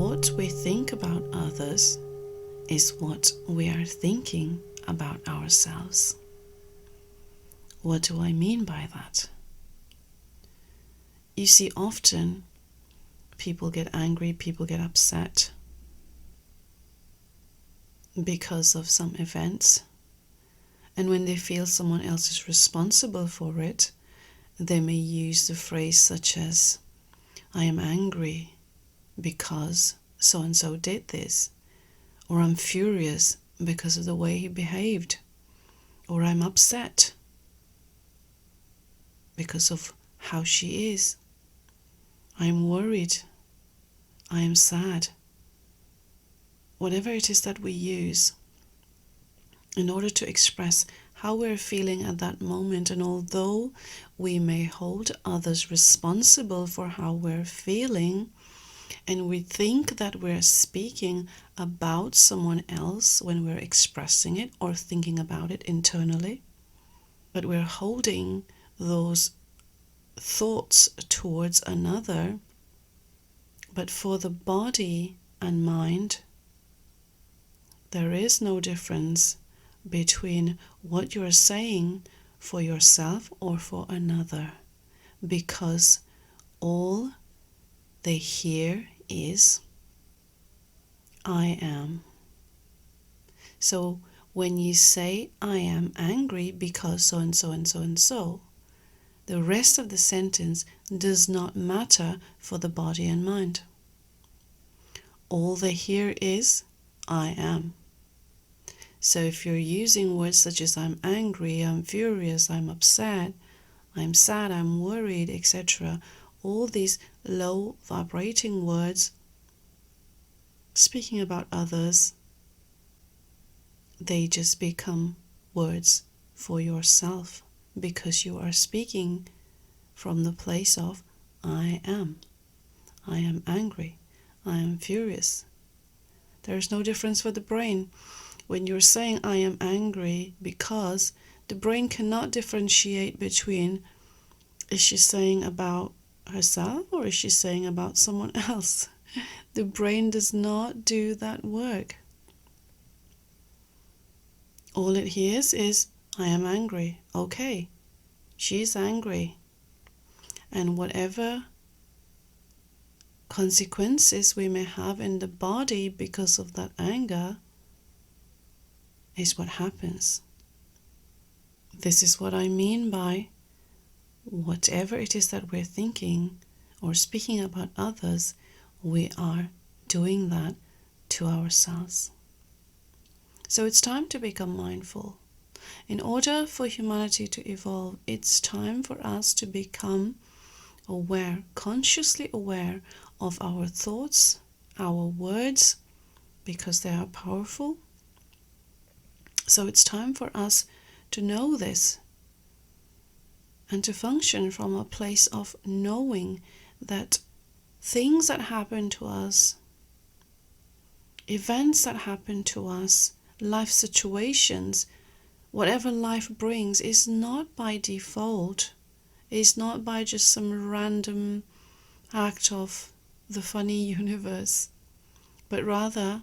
what we think about others is what we are thinking about ourselves. What do I mean by that? You see, often people get angry, people get upset because of some events. And when they feel someone else is responsible for it, they may use the phrase such as, I am angry because so-and-so did this, or I'm furious because of the way he behaved, or I'm upset because of how she is. I'm worried. I am sad. Whatever it is that we use in order to express how we're feeling at that moment, and although we may hold others responsible for how we're feeling, and we think that we're speaking about someone else when we're expressing it or thinking about it internally, but we're holding those thoughts towards another. But for the body and mind, there is no difference between what you're saying for yourself or for another, because all they hear is I am. So when you say I am angry because so and so and so and so, the rest of the sentence does not matter for the body and mind. All they hear is I am. So if you're using words such as I'm angry, I'm furious, I'm upset, I'm sad, I'm worried, etc., all these low vibrating words speaking about others, they just become words for yourself, because you are speaking from the place of I am. I am angry. I am furious. There is no difference for the brain. When you're saying I am angry, because the brain cannot differentiate between, is she saying about herself or is she saying about someone else? The brain does not do that work. All it hears is I am angry. Okay, she's angry. And whatever consequences we may have in the body because of that anger is what happens. This is what I mean by whatever it is that we're thinking or speaking about others, we are doing that to ourselves. So it's time to become mindful. In order for humanity to evolve, it's time for us to become aware, consciously aware of our thoughts, our words, because they are powerful. So it's time for us to know this and to function from a place of knowing that things that happen to us, events that happen to us, life situations, whatever life brings, is not by default, is not by just some random act of the funny universe, but rather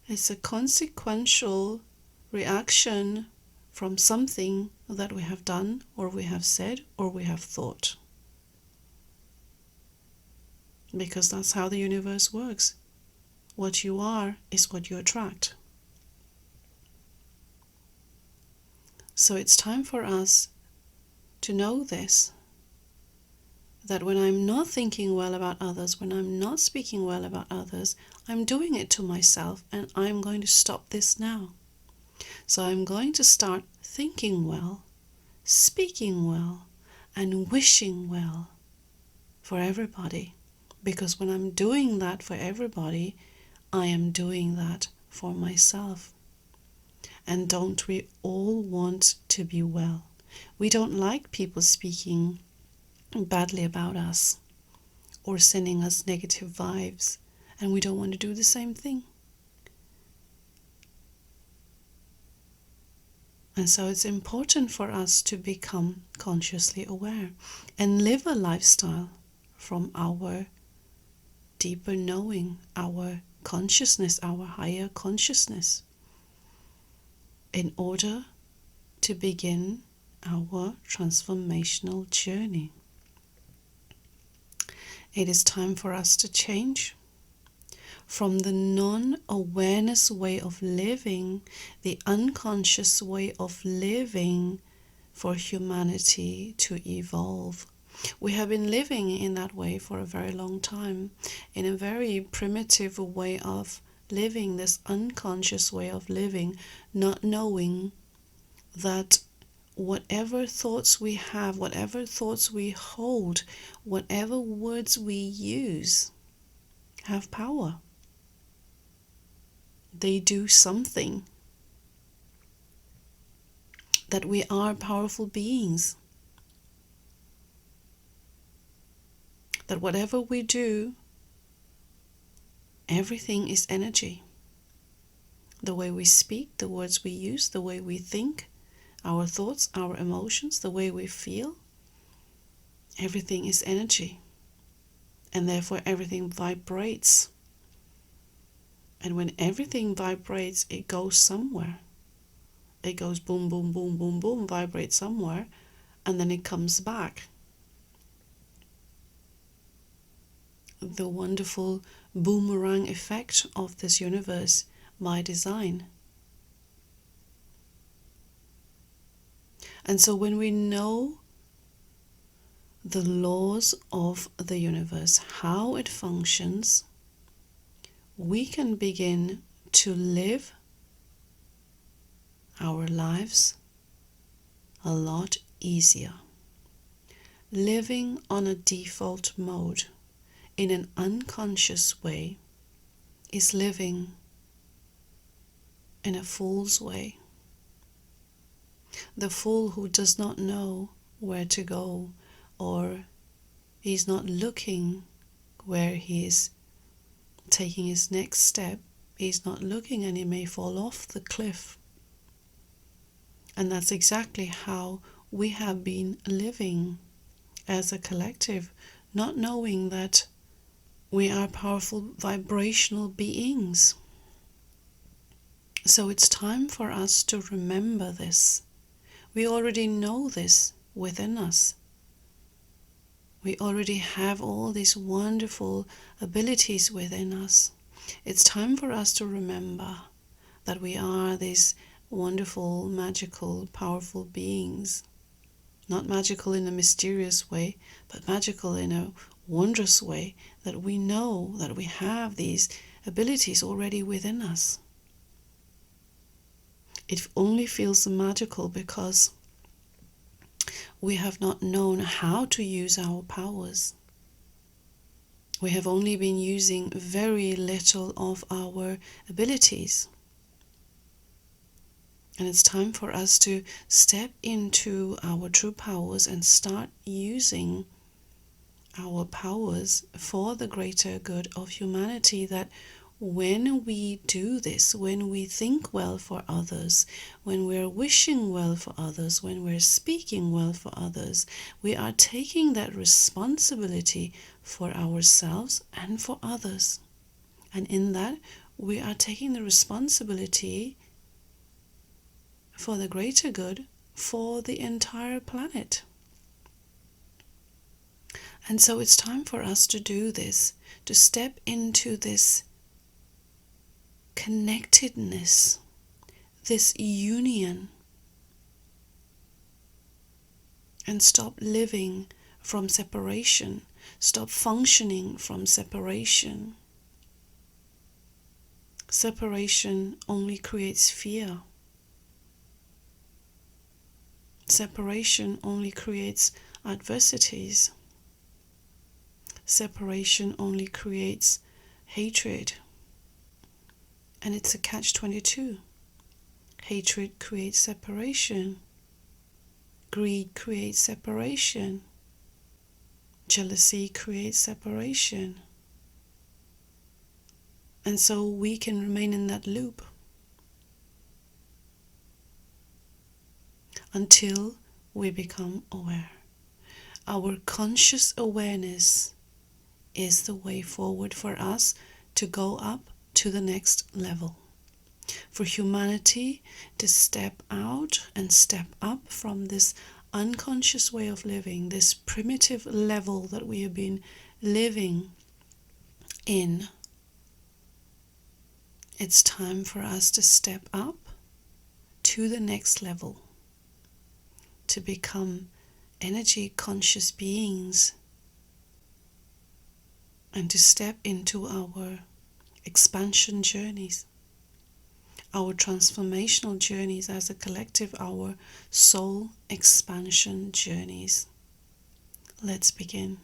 it's a consequential reaction from something that we have done or we have said or we have thought. Because that's how the universe works. What you are is what you attract. So it's time for us to know this, that when I'm not thinking well about others, when I'm not speaking well about others, I'm doing it to myself, and I'm going to stop this now. So I'm going to start thinking well, speaking well, and wishing well for everybody. Because when I'm doing that for everybody, I am doing that for myself. And don't we all want to be well? We don't like people speaking badly about us or sending us negative vibes, and we don't want to do the same thing. And so it's important for us to become consciously aware and live a lifestyle from our deeper knowing, our consciousness, our higher consciousness, in order to begin our transformational journey. It is time for us to change from the non-awareness way of living, the unconscious way of living, for humanity to evolve. We have been living in that way for a very long time, in a very primitive way of living, this unconscious way of living, not knowing that whatever thoughts we have, whatever thoughts we hold, whatever words we use have power. They do something. That we are powerful beings. That whatever we do, everything is energy. The way we speak, the words we use, the way we think, our thoughts, our emotions, the way we feel, everything is energy. And therefore everything vibrates. And when everything vibrates, it goes somewhere. It goes boom, boom, boom, boom, boom, vibrates somewhere, and then it comes back. The wonderful boomerang effect of this universe by design. And so when we know the laws of the universe, how it functions, we can begin to live our lives a lot easier. Living on a default mode in an unconscious way is living in a fool's way. The fool who does not know where to go, or he's not looking where he is taking his next step, he's not looking and he may fall off the cliff. And that's exactly how we have been living as a collective, not knowing that we are powerful vibrational beings. So it's time for us to remember this. We already know this within us. We already have all these wonderful abilities within us. It's time for us to remember that we are these wonderful, magical, powerful beings. Not magical in a mysterious way, but magical in a wondrous way, that we know that we have these abilities already within us. It only feels magical because we have not known how to use our powers. We have only been using very little of our abilities. And it's time for us to step into our true powers and start using our powers for the greater good of humanity. That when we do this, when we think well for others, when we're wishing well for others, when we're speaking well for others, we are taking that responsibility for ourselves and for others. And in that, we are taking the responsibility for the greater good for the entire planet. And so it's time for us to do this, to step into this connectedness, this union, and stop living from separation, stop functioning from separation. Separation only creates fear. Separation only creates adversities. Separation only creates hatred. And it's a catch-22. Hatred creates separation. Greed creates separation. Jealousy creates separation. And so we can remain in that loop until we become aware. Our conscious awareness is the way forward for us to go up to the next level. For humanity to step out and step up from this unconscious way of living, this primitive level that we have been living in. It's time for us to step up to the next level, to become energy conscious beings, and to step into our expansion journeys, our transformational journeys as a collective, our soul expansion journeys. Let's begin.